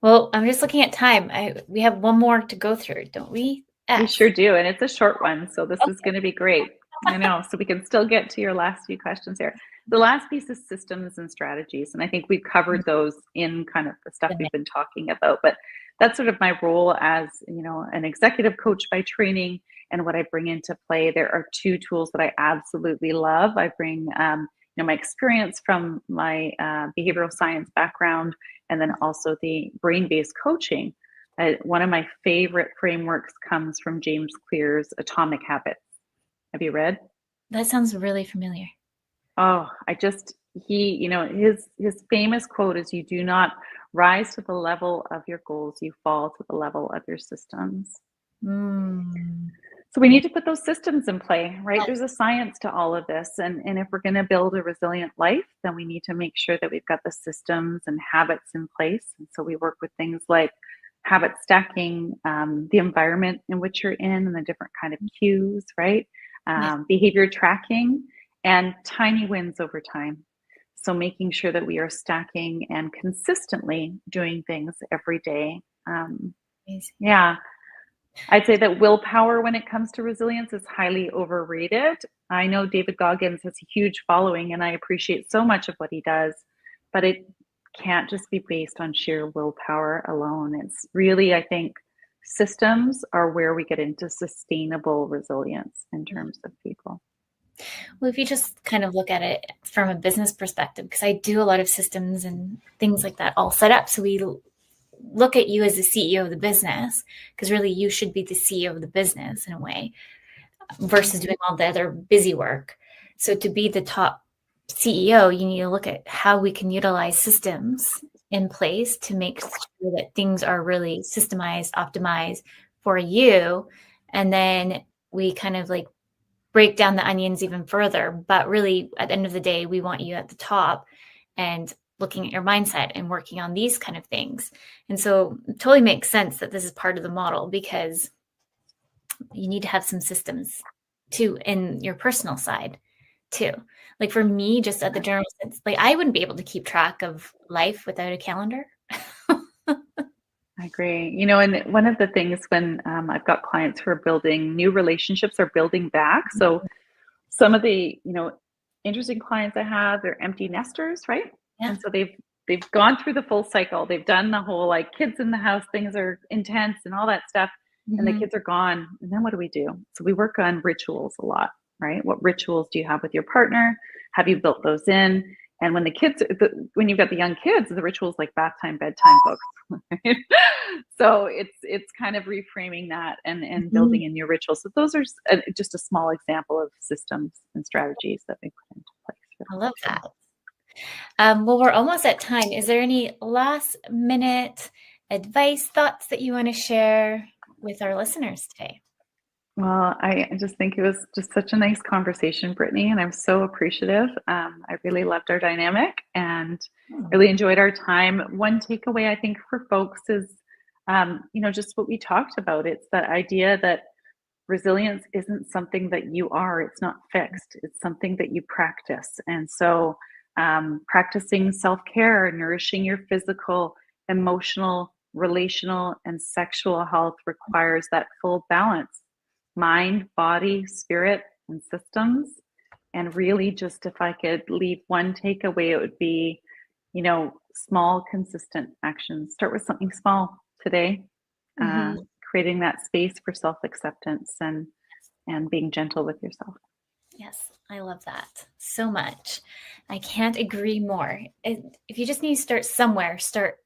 Well, I'm just looking at time. We have one more to go through, don't we? We sure do. And it's a short one. So this is going to be great. I know. So we can still get to your last few questions here. The last piece is systems and strategies. And I think we've covered those in kind of the stuff we've been talking about. But that's sort of my role as, you know, an executive coach by training and what I bring into play. There are two tools that I absolutely love. I bring you know, my experience from my behavioral science background, and then also the brain-based coaching. One of my favorite frameworks comes from James Clear's Atomic Habits. Have you read? That sounds really familiar. Oh, you know, his famous quote is, "You do not rise to the level of your goals, you fall to the level of your systems." So we need to put those systems in play, right? There's a science to all of this. And if we're going to build a resilient life, then we need to make sure that we've got the systems and habits in place. And so we work with things like habit stacking, the environment in which you're in and the different kind of cues, right? Behavior tracking and tiny wins over time. So making sure that we are stacking and consistently doing things every day. Yeah. I'd say that willpower when it comes to resilience is highly overrated. I know David Goggins has a huge following and I appreciate so much of what he does, but it can't just be based on sheer willpower alone. It's really, I think, systems are where we get into sustainable resilience in terms of people. Well, if you just kind of look at it from a business perspective, because I do a lot of systems and things like that all set up. So we look at you as the CEO of the business, because really you should be the CEO of the business in a way versus doing all the other busy work. So to be the top CEO, you need to look at how we can utilize systems in place to make sure that things are really systemized, optimized for you. And then we kind of like break down the onions even further. But really, at the end of the day, we want you at the top and looking at your mindset and working on these kind of things. And so it totally makes sense that this is part of the model, because you need to have some systems too in your personal side too. Like for me, just at the general sense, like I wouldn't be able to keep track of life without a calendar. I agree. You know, and one of the things when I've got clients who are building new relationships or building back. So some of the, you know, interesting clients I have, they're empty nesters, right? Yeah. And so they've gone through the full cycle. They've done the whole like kids in the house, things are intense and all that stuff. And the kids are gone. And then what do we do? So we work on rituals a lot, right? What rituals do you have with your partner? Have you built those in? And when when you've got the young kids, the rituals like bath time, bedtime, books. Right? So it's kind of reframing that and building in your rituals. So those are just a small example of systems and strategies that we put into place. I love that. Well, we're almost at time. Is there any last minute advice, thoughts that you want to share with our listeners today? Well, I just think it was just such a nice conversation, Brittany, and I'm so appreciative. I really loved our dynamic and really enjoyed our time. One takeaway I think for folks is, you know, just what we talked about. It's that idea that resilience isn't something that you are, it's not fixed. It's something that you practice. And so practicing self-care, nourishing your physical, emotional, relational, and sexual health requires that full balance. Mind, body, spirit, and systems. And really just if I could leave one takeaway, it would be, you know, small, consistent actions. Start with something small today, creating that space for self-acceptance and being gentle with yourself. Yes, I love that so much. I can't agree more. If you just need to start somewhere, start.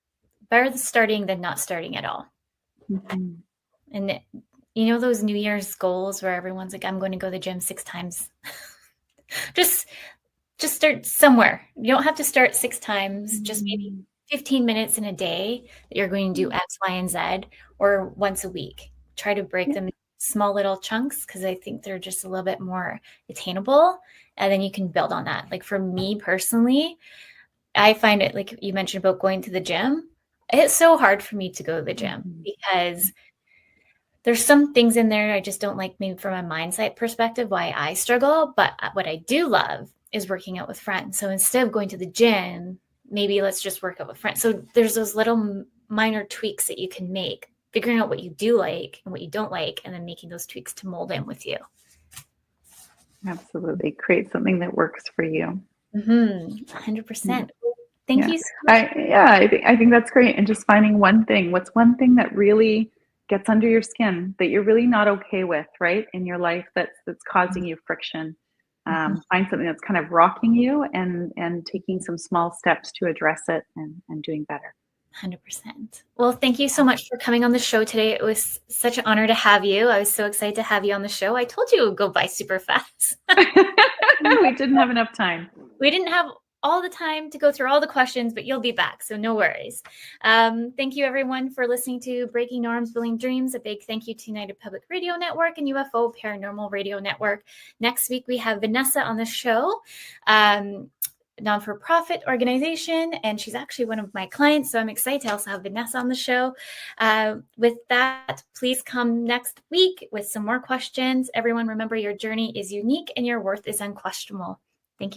Better starting than not starting at all. And you know those New Year's goals where everyone's like, I'm going to go to the gym 6 times. just start somewhere. You don't have to start 6 times, just maybe 15 minutes in a day that you're going to do X, Y, and Z, or once a week. Try to break them into small little chunks, because I think they're just a little bit more attainable, and then you can build on that. Like for me personally, I find it, like you mentioned about going to the gym, it's so hard for me to go to the gym because there's some things in there I just don't like, maybe from a mindset perspective, why I struggle. But what I do love is working out with friends. So instead of going to the gym, maybe let's just work out with friends. So there's those little minor tweaks that you can make, figuring out what you do like and what you don't like, and then making those tweaks to mold in with you. Absolutely. Create something that works for you. 100%. Thank you so much. I think that's great. And just finding one thing. What's one thing that really gets under your skin that you're really not okay with, right, in your life that's causing you friction? Find something that's kind of rocking you and taking some small steps to address it and doing better. 100%. Well, thank you so much for coming on the show today. It was such an honor to have you. I was so excited to have you on the show. I told you it would go by super fast. We didn't have enough time. We didn't have all the time to go through all the questions, but you'll be back, so no worries. Thank you, everyone, for listening to Breaking Norms, Building Dreams. A big thank you to United Public Radio Network and UFO Paranormal Radio Network. Next week, we have Vanessa on the show, non-for-profit organization, and she's actually one of my clients, so I'm excited to also have Vanessa on the show. With that, please come next week with some more questions. Everyone, remember, your journey is unique and your worth is unquestionable. Thank you.